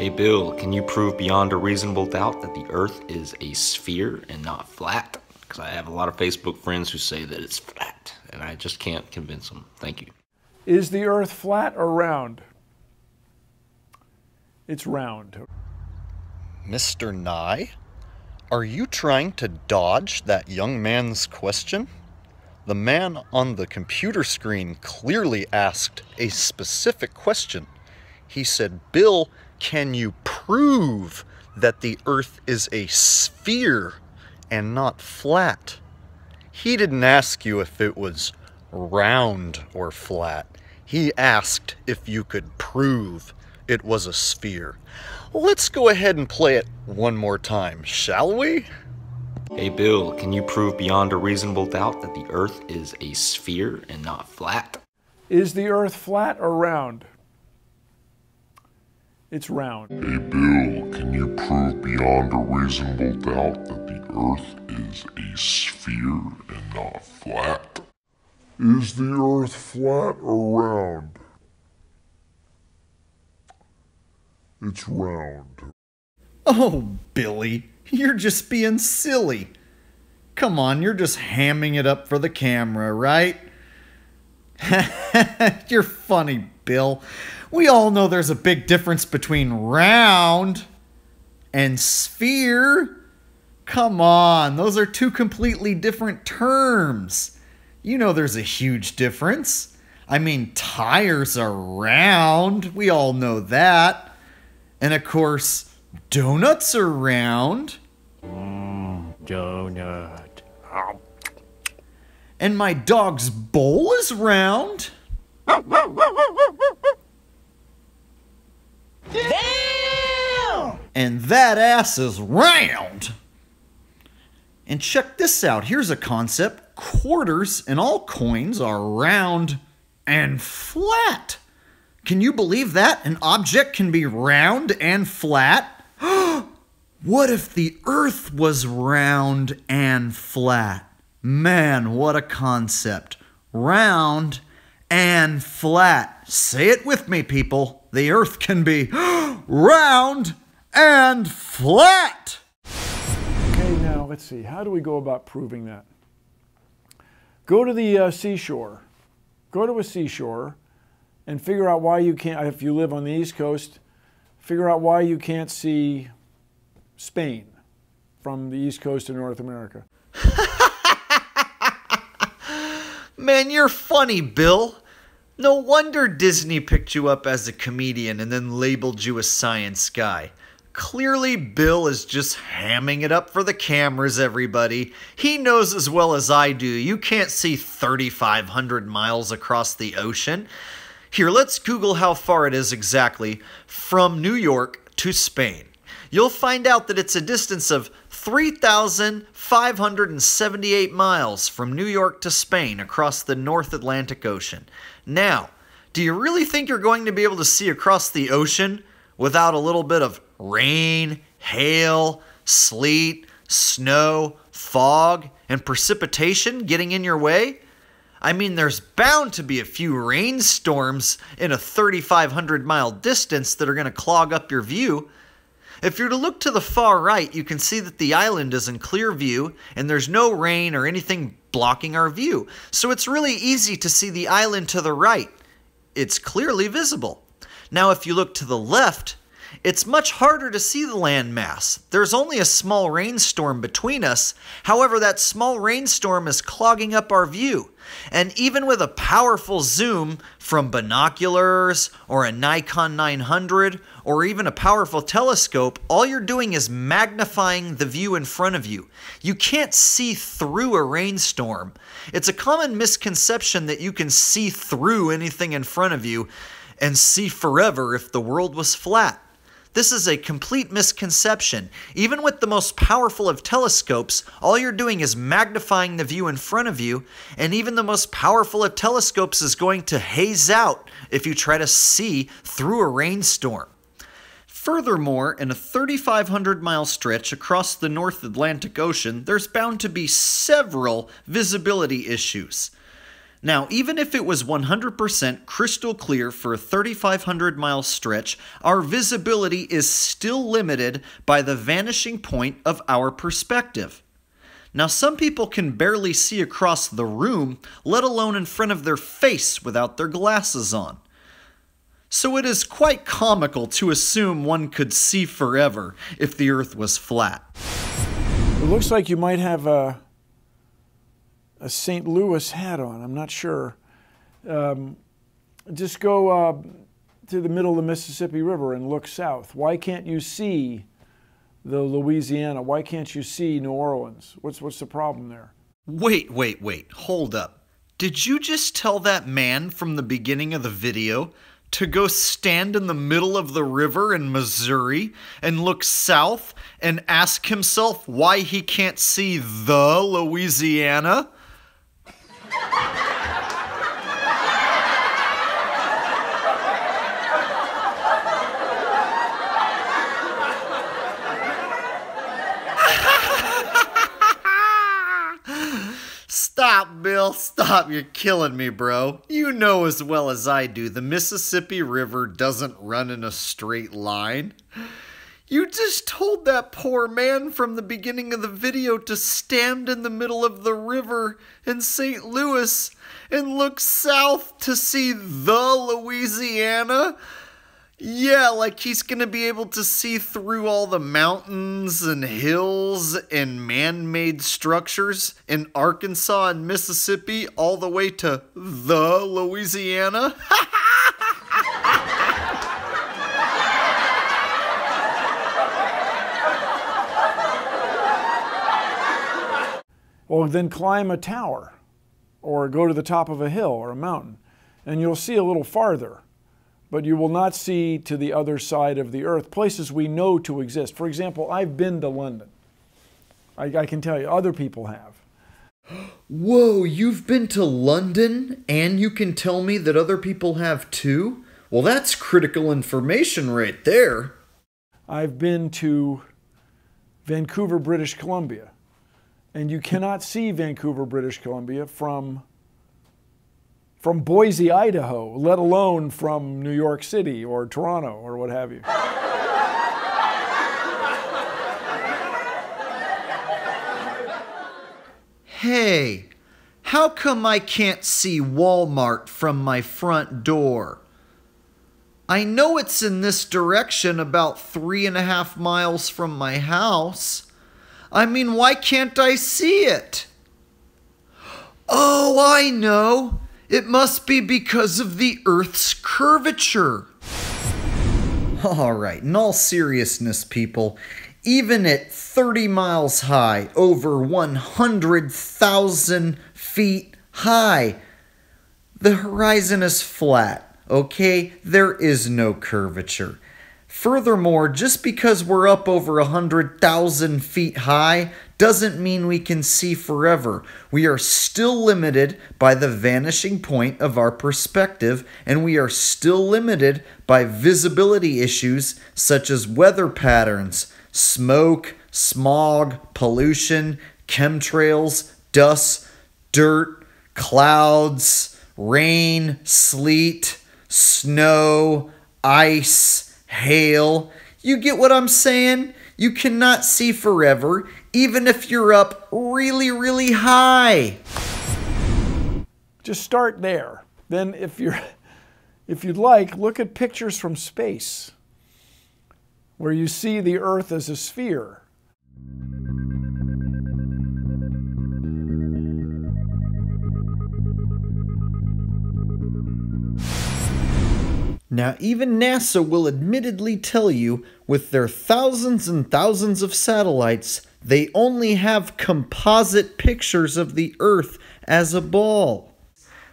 Hey Bill, can you prove beyond a reasonable doubt that the Earth is a sphere and not flat? Because I have a lot of Facebook friends who say that it's flat, and I just can't convince them. Thank you. Is the Earth flat or round? It's round. Mr. Nye, are you trying to dodge that young man's question? The man on the computer screen clearly asked a specific question. He said, Bill, can you prove that the Earth is a sphere and not flat? He didn't ask you if it was round or flat. He asked if you could prove it was a sphere. Let's go ahead and play it one more time, shall we? Hey Bill, can you prove beyond a reasonable doubt that the Earth is a sphere and not flat? Is the Earth flat or round? It's round. Hey Bill, can you prove beyond a reasonable doubt that the Earth is a sphere and not flat? Is the Earth flat or round? It's round. Oh, Billy, you're just being silly. Come on, you're just hamming it up for the camera, right? You're funny, Bill. We all know there's a big difference between round and sphere. Come on, those are two completely different terms. You know there's a huge difference. I mean, tires are round. We all know that. And of course, donuts are round. Donut. And my dog's bowl is round. Damn! And that ass is round. And check this out. Here's a concept. Quarters and all coins are round and flat. Can you believe that? An object can be round and flat? What if the Earth was round and flat? Man, what a concept. Round and flat. Say it with me, people. The Earth can be round and flat. Okay, now let's see. How do we go about proving that? Go to the seashore. Go to a seashore and figure out why you can't, if you live on the East Coast, figure out why you can't see Spain from the East Coast of North America. Man, you're funny, Bill. No wonder Disney picked you up as a comedian and then labeled you a science guy. Clearly, Bill is just hamming it up for the cameras, everybody. He knows as well as I do, you can't see 3,500 miles across the ocean. Here, let's Google how far it is exactly from New York to Spain. You'll find out that it's a distance of 3,578 miles from New York to Spain across the North Atlantic Ocean. Now, do you really think you're going to be able to see across the ocean without a little bit of rain, hail, sleet, snow, fog, and precipitation getting in your way? I mean, there's bound to be a few rainstorms in a 3,500 mile distance that are going to clog up your view. If you're to look to the far right, you can see that the island is in clear view and there's no rain or anything blocking our view. So it's really easy to see the island to the right. It's clearly visible. Now, if you look to the left, it's much harder to see the landmass. There's only a small rainstorm between us. However, that small rainstorm is clogging up our view. And even with a powerful zoom from binoculars or a Nikon 900 or even a powerful telescope, all you're doing is magnifying the view in front of you. You can't see through a rainstorm. It's a common misconception that you can see through anything in front of you and see forever if the world was flat. This is a complete misconception. Even with the most powerful of telescopes, all you're doing is magnifying the view in front of you, and even the most powerful of telescopes is going to haze out if you try to see through a rainstorm. Furthermore, in a 3,500-mile stretch across the North Atlantic Ocean, there's bound to be several visibility issues. Now, even if it was 100% crystal clear for a 3,500-mile stretch, our visibility is still limited by the vanishing point of our perspective. Now, some people can barely see across the room, let alone in front of their face without their glasses on. So it is quite comical to assume one could see forever if the Earth was flat. It looks like you might have a St. Louis hat on. I'm not sure. Just go to the middle of the Mississippi River and look south. Why can't you see the Louisiana? Why can't you see New Orleans? What's the problem there? Wait, hold up. Did you just tell that man from the beginning of the video to go stand in the middle of the river in Missouri and look south and ask himself why he can't see the Louisiana? Stop, Bill. Stop. You're killing me, bro. You know as well as I do the Mississippi River doesn't run in a straight line. You just told that poor man from the beginning of the video to stand in the middle of the river in St. Louis and look south to see the Louisiana. Yeah, like he's going to be able to see through all the mountains and hills and man-made structures in Arkansas and Mississippi all the way to the Louisiana. Well, then climb a tower or go to the top of a hill or a mountain, and you'll see a little farther. But you will not see to the other side of the earth, places we know to exist. For example, I've been to London. I can tell you, other people have. Whoa, you've been to London and you can tell me that other people have too? Well, that's critical information right there. I've been to Vancouver, British Columbia. And you cannot see Vancouver, British Columbia from Boise, Idaho, let alone from New York City or Toronto or what have you. Hey, how come I can't see Walmart from my front door? I know it's in this direction about 3.5 miles from my house. I mean, why can't I see it? Oh, I know. It must be because of the Earth's curvature. Alright, in all seriousness, people, even at 30 miles high, over 100,000 feet high, the horizon is flat, okay? There is no curvature. Furthermore, just because we're up over 100,000 feet high doesn't mean we can see forever. We are still limited by the vanishing point of our perspective, and we are still limited by visibility issues such as weather patterns, smoke, smog, pollution, chemtrails, dust, dirt, clouds, rain, sleet, snow, ice, hail. You get what I'm saying? You cannot see forever, even if you're up really, really high. Just start there. Then if you'd like, look at pictures from space where you see the Earth as a sphere. Now, even NASA will admittedly tell you, with their thousands and thousands of satellites, they only have composite pictures of the Earth as a ball.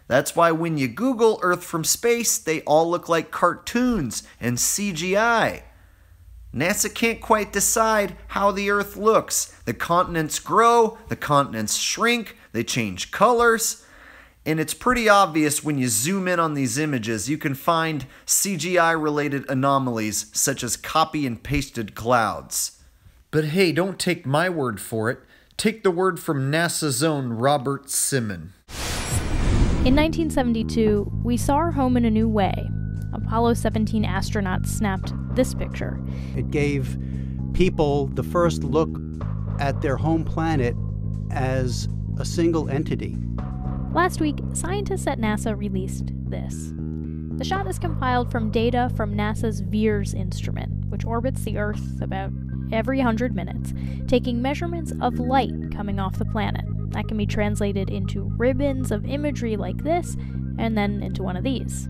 That's why when you Google Earth from space, they all look like cartoons and CGI. NASA can't quite decide how the Earth looks. The continents grow, the continents shrink, they change colors. And it's pretty obvious when you zoom in on these images, you can find CGI-related anomalies such as copy and pasted clouds. But hey, don't take my word for it. Take the word from NASA's own Robert Simon. In 1972, we saw our home in a new way. Apollo 17 astronauts snapped this picture. It gave people the first look at their home planet as a single entity. Last week, scientists at NASA released this. The shot is compiled from data from NASA's VIIRS instrument, which orbits the Earth about every 100 minutes, taking measurements of light coming off the planet. That can be translated into ribbons of imagery like this, and then into one of these.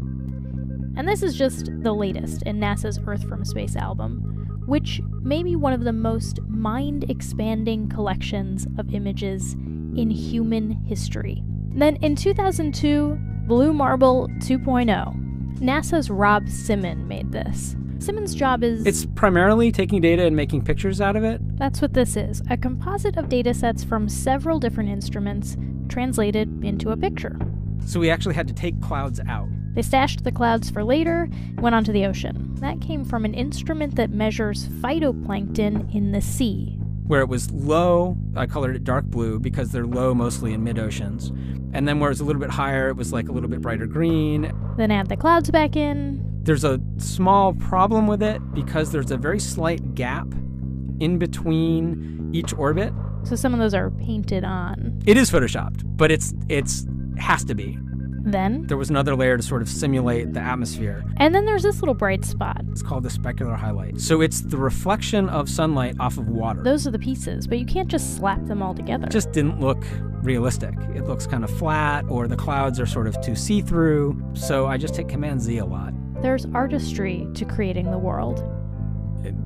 And this is just the latest in NASA's Earth from Space album, which may be one of the most mind-expanding collections of images in human history. Then in 2002, Blue Marble 2.0, NASA's Rob Simon made this. Simon's job is... It's primarily taking data and making pictures out of it. That's what this is, a composite of data sets from several different instruments translated into a picture. So we actually had to take clouds out. They stashed the clouds for later, went onto the ocean. That came from an instrument that measures phytoplankton in the sea. Where it was low, I colored it dark blue because they're low mostly in mid-oceans. And then where it was a little bit higher, it was like a little bit brighter green. Then add the clouds back in. There's a small problem with it because there's a very slight gap in between each orbit. So some of those are painted on. It is photoshopped, but it's has to be. Then there was another layer to sort of simulate the atmosphere. And then there's this little bright spot. It's called the specular highlight. So it's the reflection of sunlight off of water. Those are the pieces, but you can't just slap them all together. It just didn't look realistic. It looks kind of flat, or the clouds are sort of too see-through. So I just hit Command-Z a lot. There's artistry to creating the world.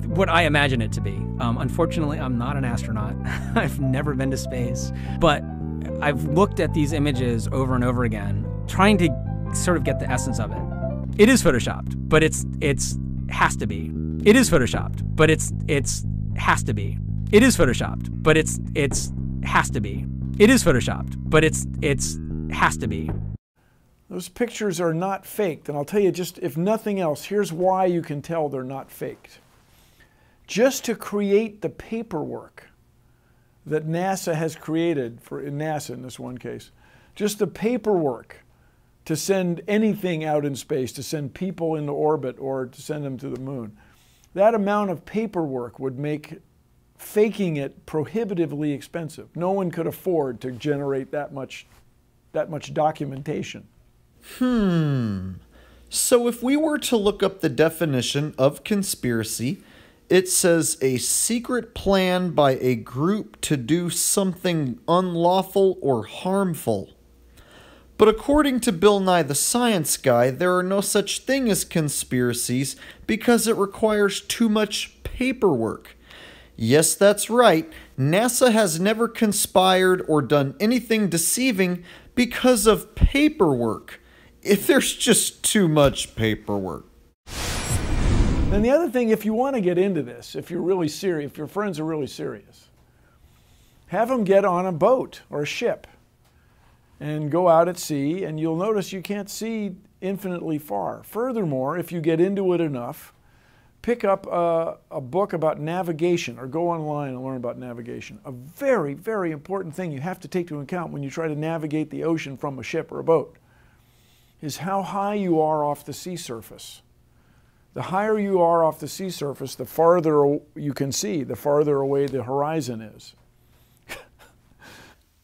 What I imagine it to be. Unfortunately, I'm not an astronaut. I've never been to space. But I've looked at these images over and over again, trying to sort of get the essence of it. It is photoshopped, but it's has to be. It is photoshopped, but it's has to be. It is photoshopped, but it's has to be. It is photoshopped, but it's has to be. Those pictures are not faked, and I'll tell you just, if nothing else, here's why you can tell they're not faked. Just to create the paperwork that NASA has created, in this one case, just the paperwork to send anything out in space, to send people into orbit or to send them to the moon, that amount of paperwork would make faking it prohibitively expensive. No one could afford to generate that much documentation. So if we were to look up the definition of conspiracy, it says a secret plan by a group to do something unlawful or harmful. But according to Bill Nye the Science Guy, there are no such thing as conspiracies because it requires too much paperwork. Yes, that's right. NASA has never conspired or done anything deceiving because of paperwork. If there's just too much paperwork. And the other thing, if you want to get into this, if you're really serious, if your friends are really serious, have them get on a boat or a ship and go out at sea, and you'll notice you can't see infinitely far. Furthermore, if you get into it enough, pick up a book about navigation or go online and learn about navigation. A very, very important thing you have to take into account when you try to navigate the ocean from a ship or a boat is how high you are off the sea surface. The higher you are off the sea surface, the farther you can see, the farther away the horizon is.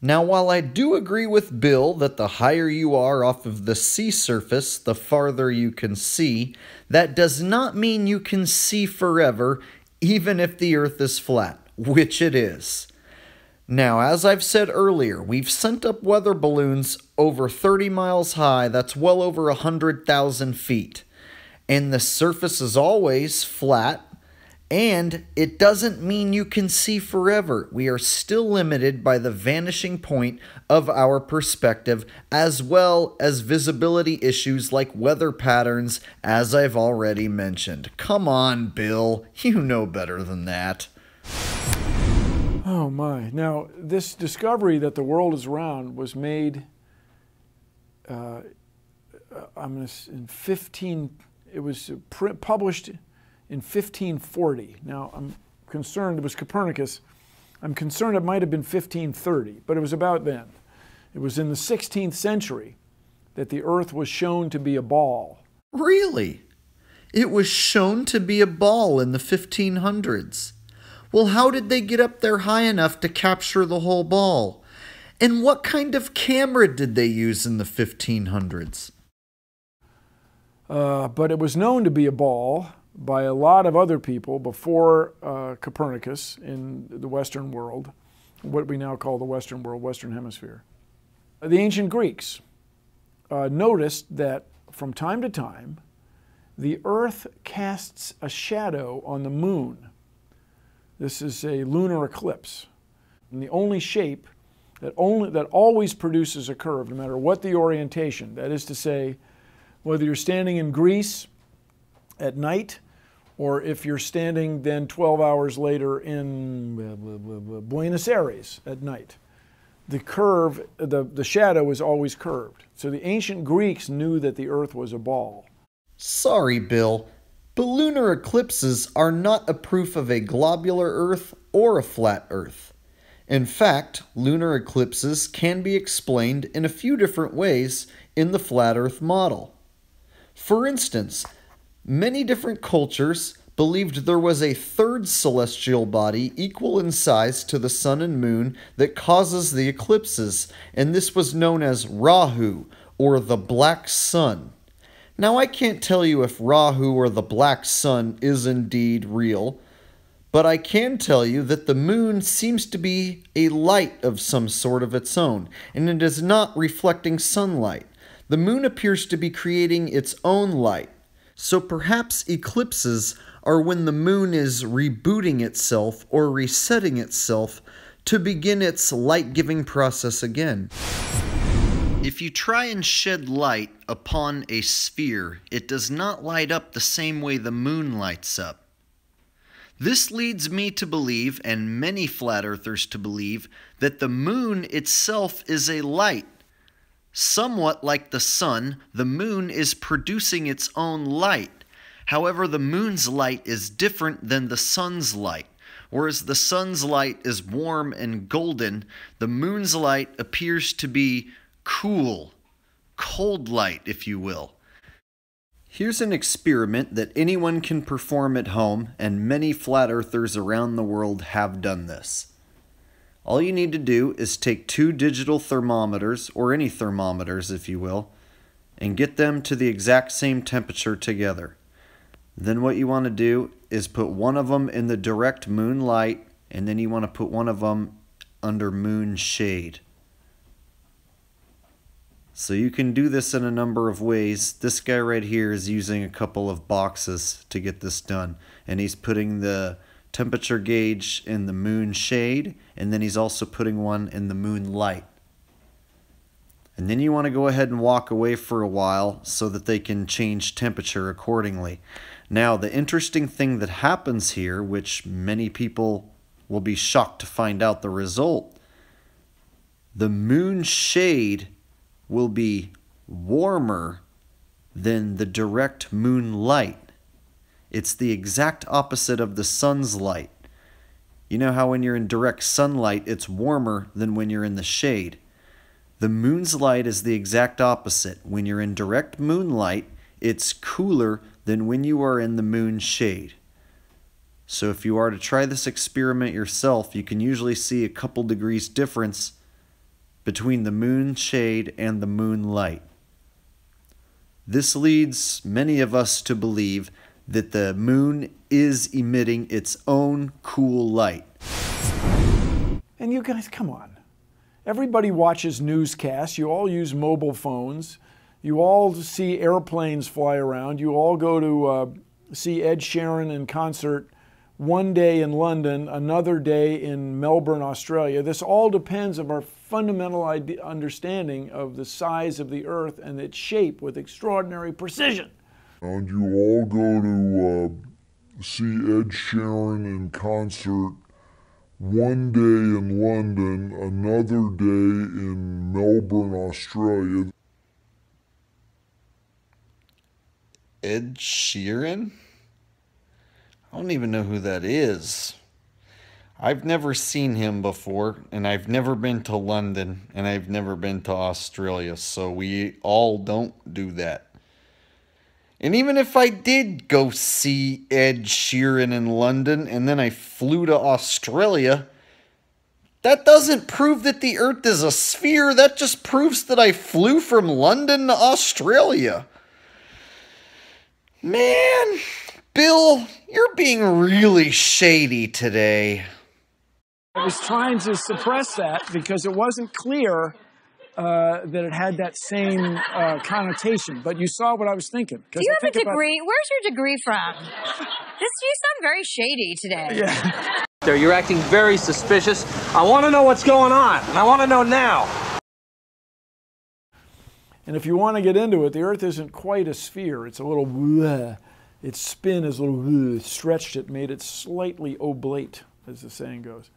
Now, while I do agree with Bill that the higher you are off of the sea surface, the farther you can see, that does not mean you can see forever, even if the Earth is flat, which it is. Now, as I've said earlier, we've sent up weather balloons over 30 miles high, that's well over 100,000 feet. And the surface is always flat, and it doesn't mean you can see forever. We are still limited by the vanishing point of our perspective, as well as visibility issues like weather patterns, as I've already mentioned. Come on, Bill, you know better than that. Oh my. Now, this discovery that the world is round was made it was published in 1540. Now, I'm concerned, it was Copernicus. I'm concerned it might have been 1530, but it was about then. It was in the 16th century that the Earth was shown to be a ball. Really? It was shown to be a ball in the 1500s. Well, how did they get up there high enough to capture the whole ball? And what kind of camera did they use in the 1500s? But it was known to be a ball by a lot of other people before Copernicus in the Western world, what we now call the Western world, Western Hemisphere. The ancient Greeks noticed that from time to time, the Earth casts a shadow on the moon. This is a lunar eclipse. And the only shape that always produces a curve, no matter what the orientation, that is to say, whether you're standing in Greece at night, or if you're standing then 12 hours later in Buenos Aires at night. The curve, the shadow is always curved. So the ancient Greeks knew that the Earth was a ball. Sorry, Bill, but lunar eclipses are not a proof of a globular Earth or a flat Earth. In fact, lunar eclipses can be explained in a few different ways in the flat Earth model. For instance, many different cultures believed there was a third celestial body equal in size to the sun and moon that causes the eclipses, and this was known as Rahu, or the Black Sun. Now, I can't tell you if Rahu or the Black Sun is indeed real, but I can tell you that the moon seems to be a light of some sort of its own, and it is not reflecting sunlight. The moon appears to be creating its own light. So perhaps eclipses are when the moon is rebooting itself or resetting itself to begin its light-giving process again. If you try and shed light upon a sphere, it does not light up the same way the moon lights up. This leads me to believe, and many flat earthers to believe, that the moon itself is a light. Somewhat like the sun, the moon is producing its own light. However, the moon's light is different than the sun's light. Whereas the sun's light is warm and golden, the moon's light appears to be cool, cold light, if you will. Here's an experiment that anyone can perform at home, and many flat earthers around the world have done this. All you need to do is take 2 digital thermometers, or any thermometers if you will, and get them to the exact same temperature together. Then what you want to do is put one of them in the direct moonlight, and then you want to put one of them under moon shade. So you can do this in a number of ways. This guy right here is using a couple of boxes to get this done, and he's putting the temperature gauge in the moon shade, and then he's also putting one in the moonlight. And then you want to go ahead and walk away for a while so that they can change temperature accordingly. Now, the interesting thing that happens here, which many people will be shocked to find out the result, the moon shade will be warmer than the direct moonlight. It's the exact opposite of the sun's light. You know how when you're in direct sunlight, it's warmer than when you're in the shade. The moon's light is the exact opposite. When you're in direct moonlight, it's cooler than when you are in the moon shade. So if you are to try this experiment yourself, you can usually see a couple degrees difference between the moon shade and the moonlight. This leads many of us to believe that the moon is emitting its own cool light. And you guys, come on. Everybody watches newscasts. You all use mobile phones. You all see airplanes fly around. You all go to see Ed Sheeran in concert one day in London, another day in Melbourne, Australia. This all depends on our fundamental understanding of the size of the Earth and its shape with extraordinary precision. And you all go to see Ed Sheeran in concert one day in London, another day in Melbourne, Australia. Ed Sheeran? I don't even know who that is. I've never seen him before, and I've never been to London, and I've never been to Australia, so we all don't do that. And even if I did go see Ed Sheeran in London, and then I flew to Australia, that doesn't prove that the Earth is a sphere. That just proves that I flew from London to Australia. Man, Bill, you're being really shady today. I was trying to suppress that because it wasn't clear that it had that same connotation. But you saw what I was thinking. Do you have a degree? Where's your degree from? You sound very shady today. Yeah. You're acting very suspicious. I want to know what's going on, and I want to know now. And if you want to get into it, the Earth isn't quite a sphere. It's a little bleh. Its spin is a little bleh, stretched it, made it slightly oblate, as the saying goes.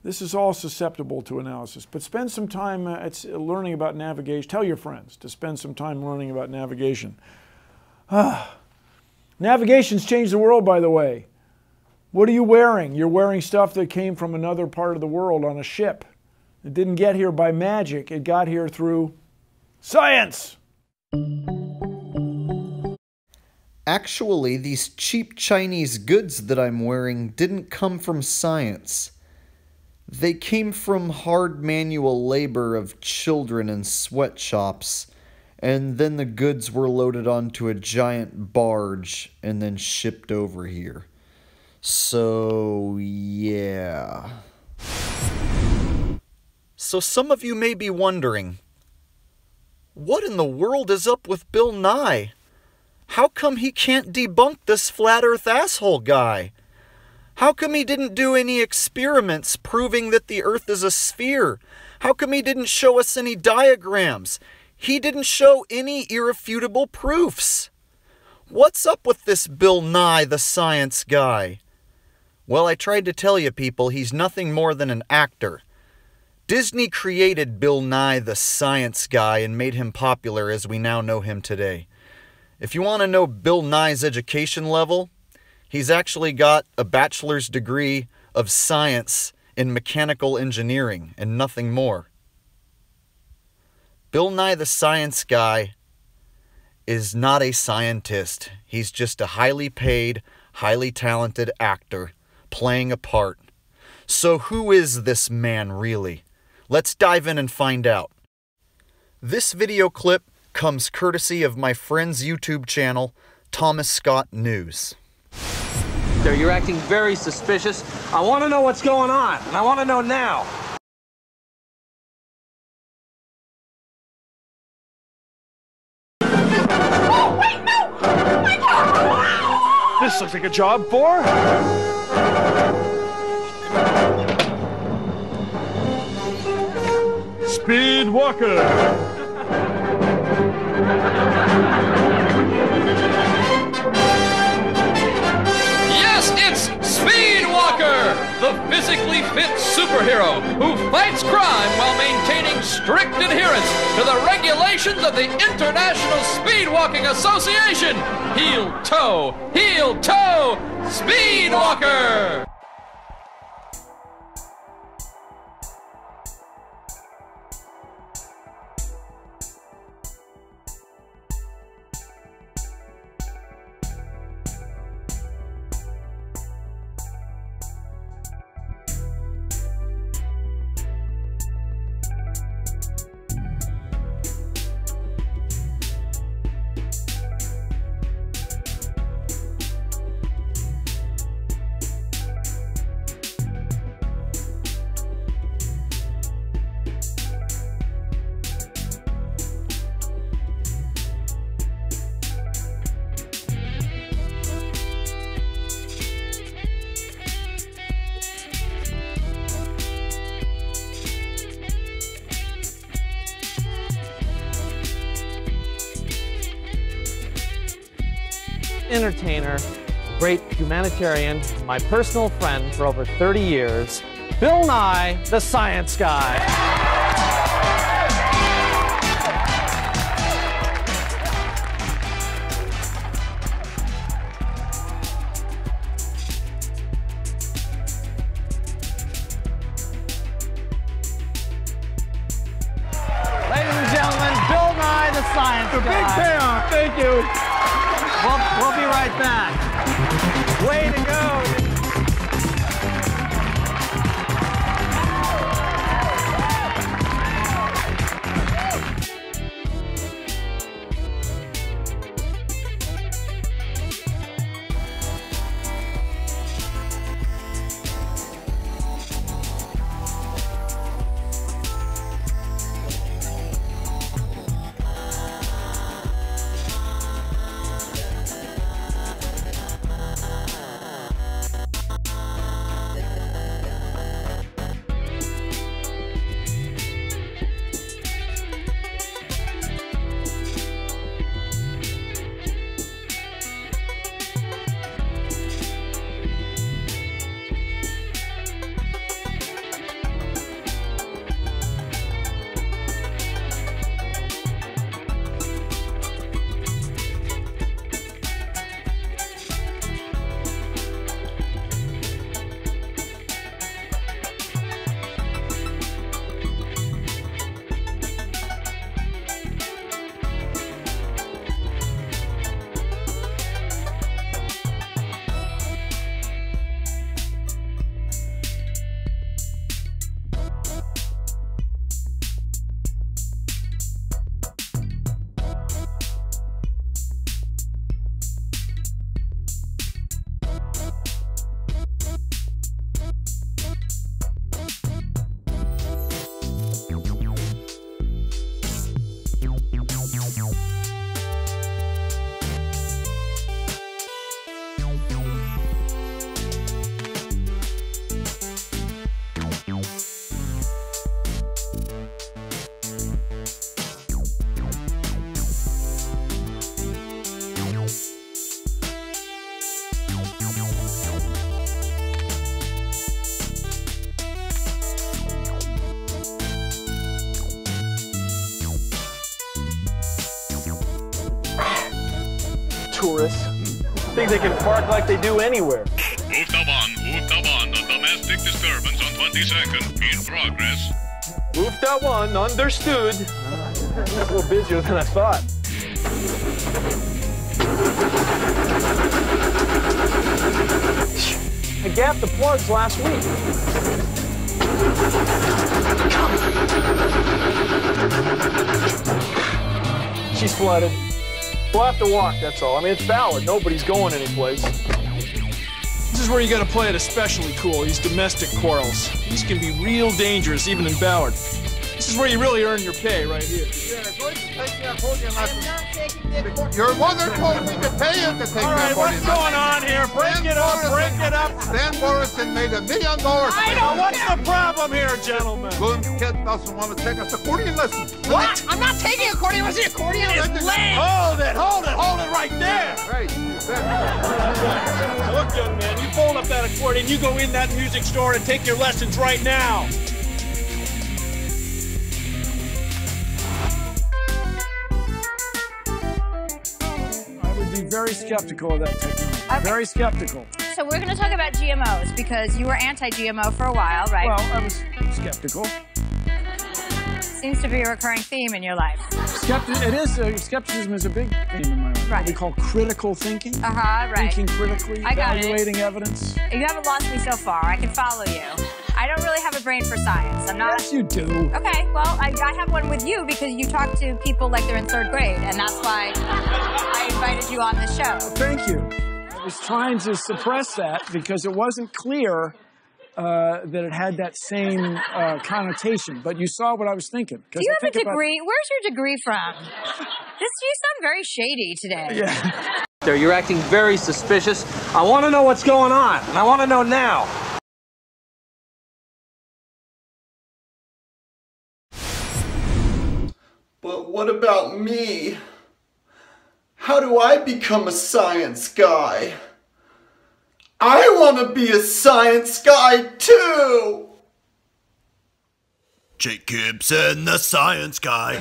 This is all susceptible to analysis, but spend some time learning about navigation. Tell your friends to spend some time learning about navigation. Navigation's changed the world, by the way. What are you wearing? You're wearing stuff that came from another part of the world on a ship. It didn't get here by magic. It got here through science. Actually, these cheap Chinese goods that I'm wearing didn't come from science. They came from hard manual labor of children in sweatshops, and then the goods were loaded onto a giant barge and then shipped over here. So, yeah. So some of you may be wondering, what in the world is up with Bill Nye? How come he can't debunk this flat earth asshole guy? How come he didn't do any experiments proving that the Earth is a sphere? How come he didn't show us any diagrams? He didn't show any irrefutable proofs. What's up with this Bill Nye, the science guy? Well, I tried to tell you people, he's nothing more than an actor. Disney created Bill Nye, the science guy, and made him popular as we now know him today. If you want to know Bill Nye's education level, he's actually got a bachelor's degree of science in mechanical engineering and nothing more. Bill Nye the Science Guy is not a scientist. He's just a highly paid, highly talented actor playing a part. So who is this man really? Let's dive in and find out. This video clip comes courtesy of my friend's YouTube channel, Thomas Scott News. You're acting very suspicious. I want to know what's going on, and I want to know now. Oh, wait, no! My God! This looks like a job for... Speed Walker! It's Speed Walker, the physically fit superhero who fights crime while maintaining strict adherence to the regulations of the International Speed Walking Association. Heel toe, Speed Walker! Entertainer, great humanitarian, my personal friend for over 30 years, Bill Nye, the Science Guy. science a guy. big payoff. Thank you. We'll be right back. Way to go. Tourists think they can park like they do anywhere. Uftaban, a domestic disturbance on 22nd, in progress. Ufta1, understood. A little busier than I thought. I gapped the plugs last week. She's flooded. We'll have to walk, that's all. I mean, it's Ballard. Nobody's going anyplace. This is where you gotta play it especially cool, these domestic quarrels. These can be real dangerous, even in Ballard. This is where you really earn your pay, right here. Your mother told me to pay you to take All right, what's going on here? Break it up. Dan Morrison made $1 million. I know, what's the problem here, gentlemen? Good kid doesn't want to take us accordion lesson. What? I'm not taking accordion. What's the accordion? It's leg. Hold it right there. Right. Look, young man, you fold up that accordion, you go in that music store and take your lessons right now. I would be very skeptical of that technology. Okay. Very skeptical. So we're going to talk about GMOs because you were anti-GMO for a while, right? Well, I was skeptical. Seems to be a recurring theme in your life. Skepticism is a big theme in my life. Right. What we call critical thinking. Right. Thinking critically, I got evaluating evidence. You haven't lost me so far. I can follow you. I don't really have a brain for science. I'm not. Yes, you do. Okay, well, I have one with you because you talk to people like they're in 3rd grade, and that's why I invited you on the show. Thank you. I was trying to suppress that because it wasn't clear that it had that same connotation. But you saw what I was thinking. Do you have a degree? Where's your degree from? You sound very shady today. Yeah. You're acting very suspicious. I want to know what's going on, and I want to know now. But what about me? How do I become a science guy? I want to be a science guy too! Jake Gibson, the science guy.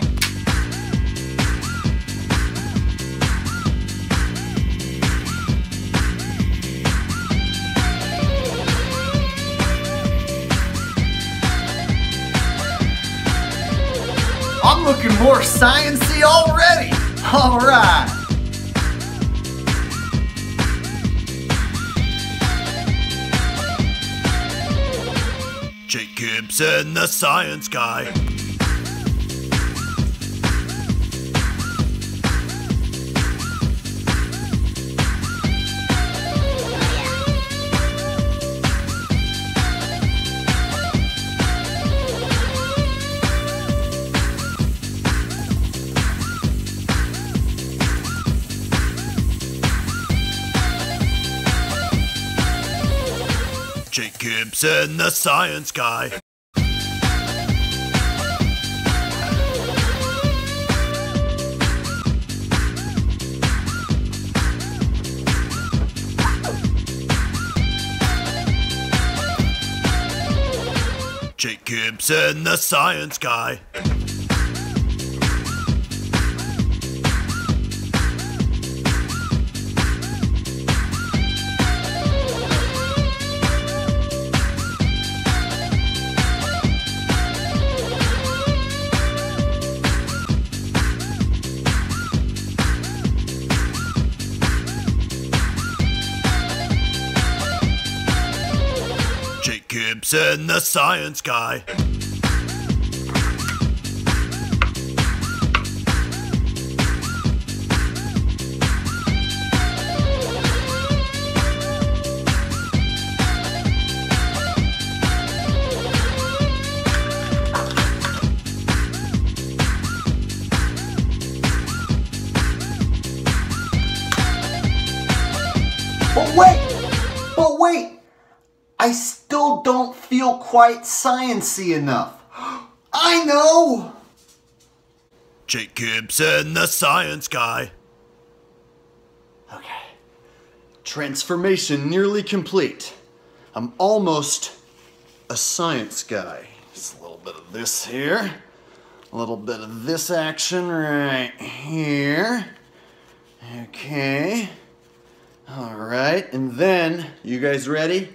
I'm looking more sciencey crazy already. All right. Jake Gibson, the science guy. Jake Gibson, the science guy. Jake Gibson, the science guy. Jake Gibson, the science guy. But wait! I still don't feel quite sciencey enough. I know! Jake Gibson, the science guy. Okay. Transformation nearly complete. I'm almost a science guy. Just a little bit of this here. A little bit of this action right here. Okay. Alright, and then, you guys ready?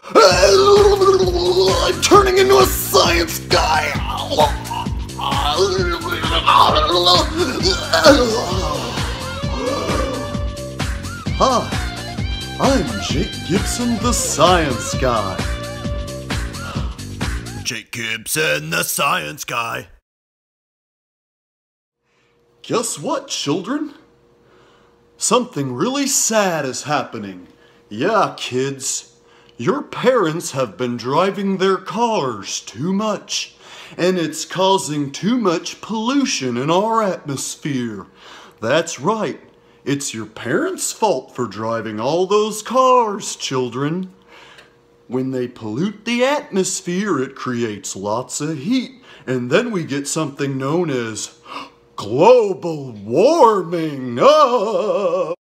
I'm turning into a science guy! Hi, I'm Jake Gibson, the science guy. Jake Gibson, the science guy. Guess what, children? Something really sad is happening. Yeah, kids. Your parents have been driving their cars too much, and it's causing too much pollution in our atmosphere. That's right. It's your parents' fault for driving all those cars, children. When they pollute the atmosphere, it creates lots of heat, and then we get something known as global warming. Now,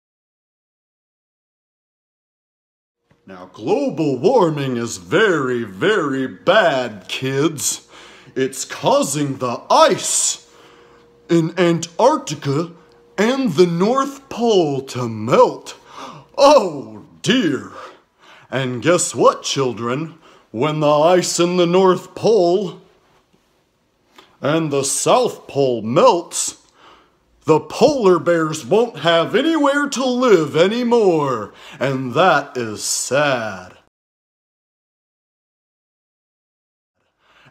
global warming is very, very bad, kids. It's causing the ice in Antarctica and the North Pole to melt. Oh, dear. And guess what, children? When the ice in the North Pole and the South Pole melts, the polar bears won't have anywhere to live anymore, and that is sad.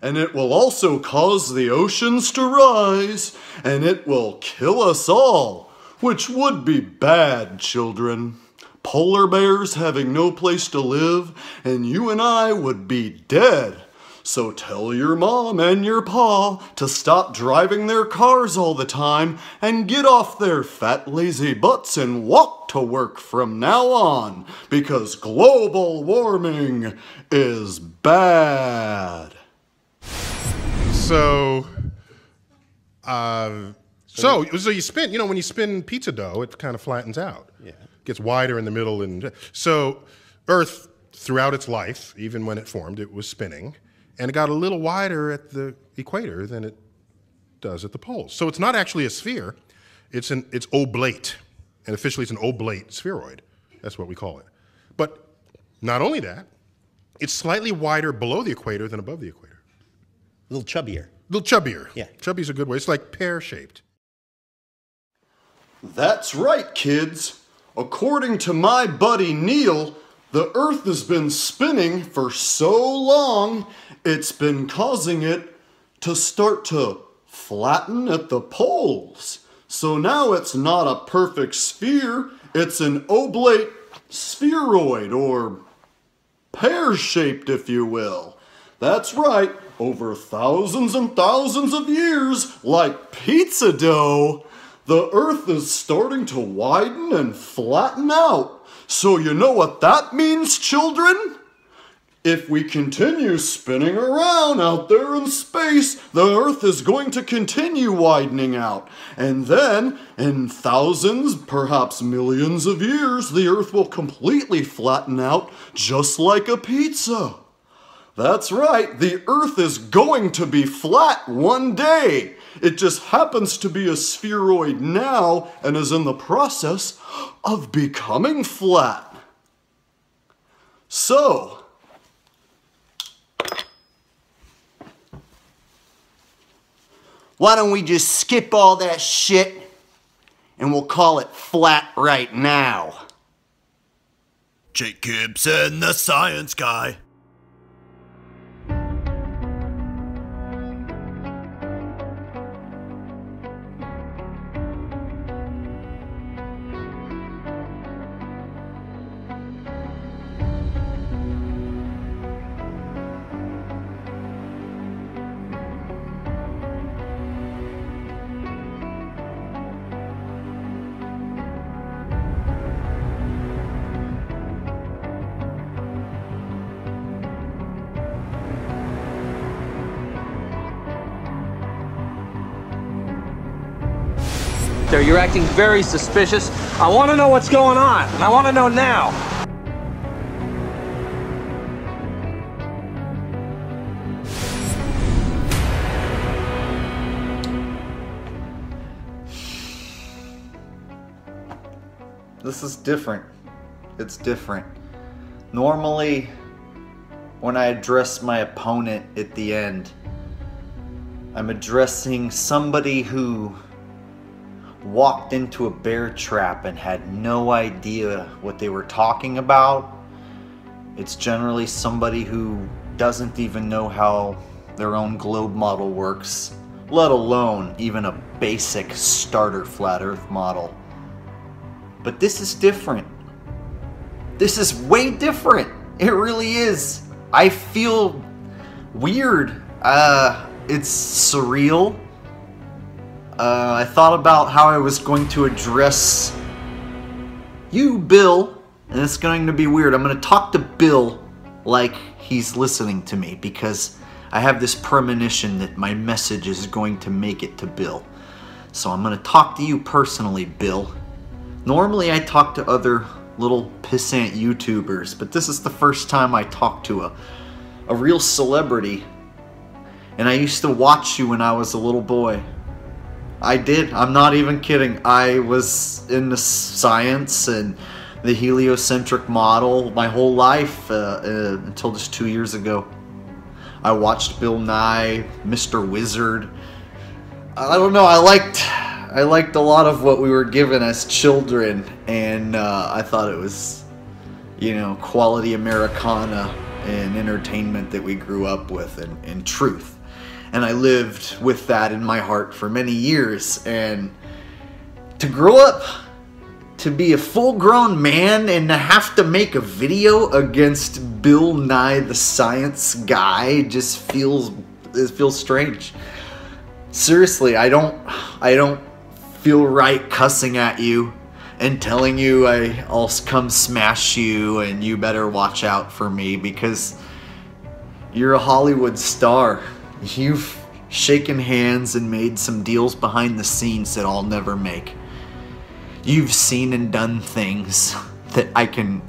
And it will also cause the oceans to rise, and it will kill us all, which would be bad, children. Polar bears having no place to live, and you and I would be dead. So tell your mom and your pa to stop driving their cars all the time and get off their fat lazy butts and walk to work from now on, because global warming is bad. So you spin, when you spin pizza dough, it kind of flattens out. Yeah. It gets wider in the middle. And so Earth, throughout its life, even when it formed, it was spinning. And it got a little wider at the equator than it does at the poles. So it's not actually a sphere, it's oblate. And officially it's an oblate spheroid. That's what we call it. But not only that, it's slightly wider below the equator than above the equator. A little chubbier. little chubbier. Yeah. Chubby's a good way. It's like pear-shaped. That's right, kids. According to my buddy Neil, the Earth has been spinning for so long, it's been causing it to start to flatten at the poles. So now it's not a perfect sphere, it's an oblate spheroid, or pear-shaped, if you will. That's right, over thousands and thousands of years, like pizza dough, the Earth is starting to widen and flatten out. So you know what that means, children? If we continue spinning around out there in space, the Earth is going to continue widening out. And then, in thousands, perhaps millions of years, the Earth will completely flatten out, just like a pizza. That's right, the Earth is going to be flat one day. It just happens to be a spheroid now and is in the process of becoming flat. So, why don't we just skip all that shit and we'll call it flat right now? Jake Gibson, the science guy. There, you're acting very suspicious. I want to know what's going on, and I want to know now. This is different. It's different. Normally, when I address my opponent at the end, I'm addressing somebody who walked into a bear trap and had no idea what they were talking about. It's generally somebody who doesn't even know how their own globe model works, let alone even a basic starter flat earth model. But this is different. This is way different. It really is. I feel weird. It's surreal. I thought about how I was going to address you, Bill, and it's going to be weird. I'm going to talk to Bill like he's listening to me because I have this premonition that my message is going to make it to Bill. So I'm going to talk to you personally, Bill. Normally I talk to other little pissant YouTubers, but this is the first time I talk to a real celebrity. And I used to watch you when I was a little boy. I did. I'm not even kidding. I was into science and the heliocentric model my whole life until just 2 years ago. I watched Bill Nye, Mr. Wizard. I don't know. I liked a lot of what we were given as children, and I thought it was, you know, quality Americana and entertainment that we grew up with, and truth. And I lived with that in my heart for many years. And to grow up to be a full-grown man and to have to make a video against Bill Nye the Science Guy just feels strange. Seriously, I don't feel right cussing at you and telling you I'll come smash you and you better watch out for me because you're a Hollywood star. You've shaken hands and made some deals behind the scenes that I'll never make. You've seen and done things that I can't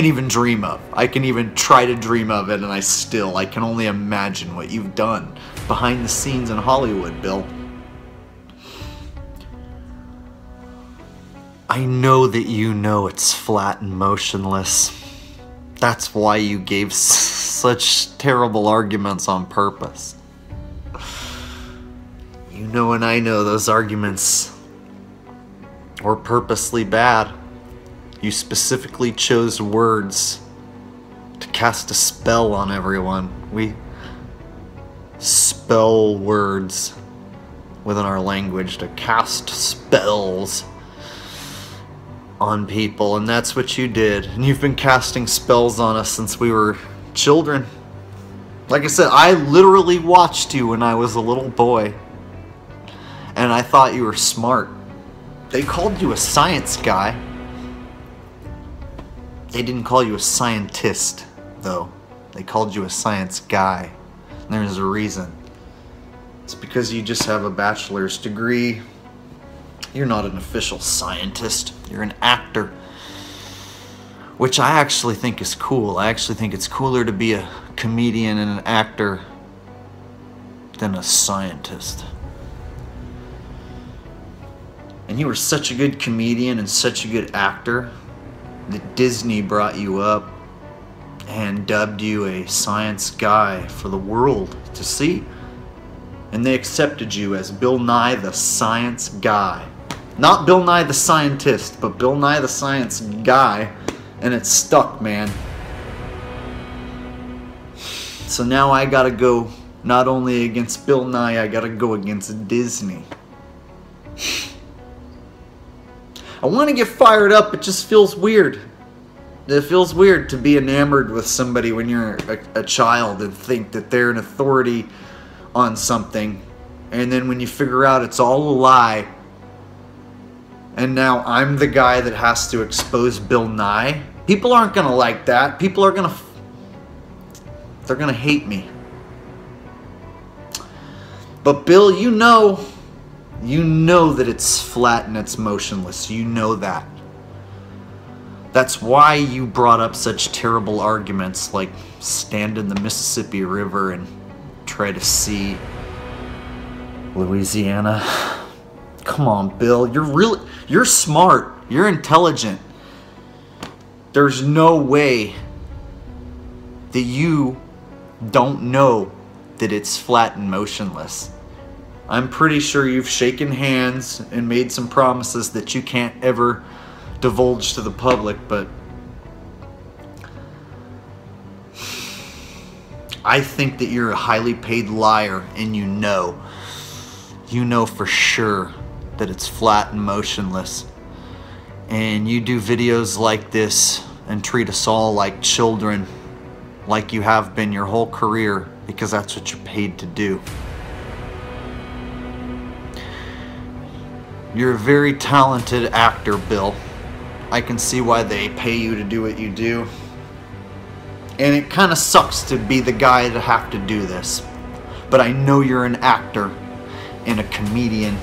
even dream of. I can even try to dream of it, and I can only imagine what you've done behind the scenes in Hollywood, Bill. I know that you know it's flat and motionless. That's why you gave such terrible arguments on purpose. You know and I know those arguments were purposely bad. You specifically chose words to cast a spell on everyone. We spell words within our language to cast spells on people, and that's what you did. And you've been casting spells on us since we were children. Like I said, I literally watched you when I was a little boy, and I thought you were smart. They called you a science guy. They didn't call you a scientist, though. They called you a science guy. And there's a reason. It's because you just have a bachelor's degree. You're not an official scientist. You're an actor. Which I actually think is cool. I actually think it's cooler to be a comedian and an actor than a scientist. And you were such a good comedian and such a good actor that Disney brought you up and dubbed you a science guy for the world to see. And they accepted you as Bill Nye the Science Guy. Not Bill Nye the Scientist, but Bill Nye the Science Guy. And it stuck, man. So now I gotta go not only against Bill Nye, I gotta go against Disney. I want to get fired up, it just feels weird. It feels weird to be enamored with somebody when you're a child and think that they're an authority on something. And then when you figure out it's all a lie, and now I'm the guy that has to expose Bill Nye, people aren't going to like that. People are going to... they're going to hate me. But Bill, you know that it's flat and it's motionless. You know that. That's why you brought up such terrible arguments like stand in the Mississippi River and try to see Louisiana. Come on, Bill. You're smart. You're intelligent. There's no way that you don't know that it's flat and motionless. I'm pretty sure you've shaken hands and made some promises that you can't ever divulge to the public, but I think that you're a highly paid liar, and you know for sure that it's flat and motionless. And you do videos like this and treat us all like children, like you have been your whole career, because that's what you're paid to do. You're a very talented actor, Bill. I can see why they pay you to do what you do. And it kind of sucks to be the guy to have to do this. But I know you're an actor and a comedian.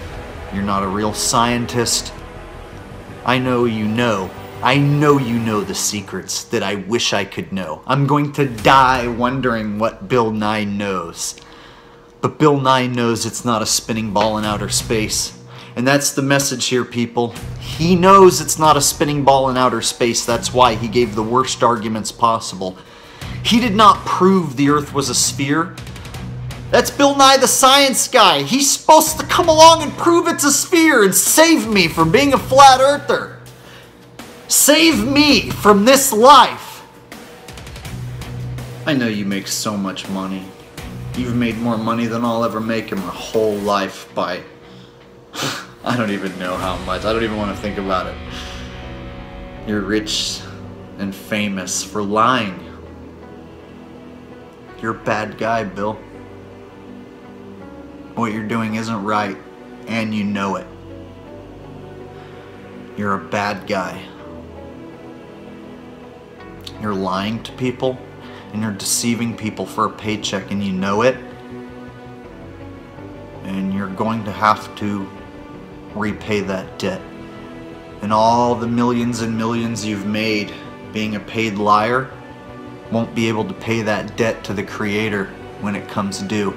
You're not a real scientist. I know you know. I know you know the secrets that I wish I could know. I'm going to die wondering what Bill Nye knows. But Bill Nye knows it's not a spinning ball in outer space. And that's the message here, people. He knows it's not a spinning ball in outer space. That's why he gave the worst arguments possible. He did not prove the Earth was a sphere. That's Bill Nye the Science Guy. He's supposed to come along and prove it's a sphere and save me from being a flat earther. Save me from this life. I know you make so much money. You've made more money than I'll ever make in my whole life by... I don't even know how much. I don't even want to think about it. You're rich and famous for lying. You're a bad guy, Bill. What you're doing isn't right, and you know it. You're a bad guy. You're lying to people, and you're deceiving people for a paycheck, and you know it. And you're going to have to repay that debt. And all the millions and millions you've made being a paid liar won't be able to pay that debt to the Creator when it comes due.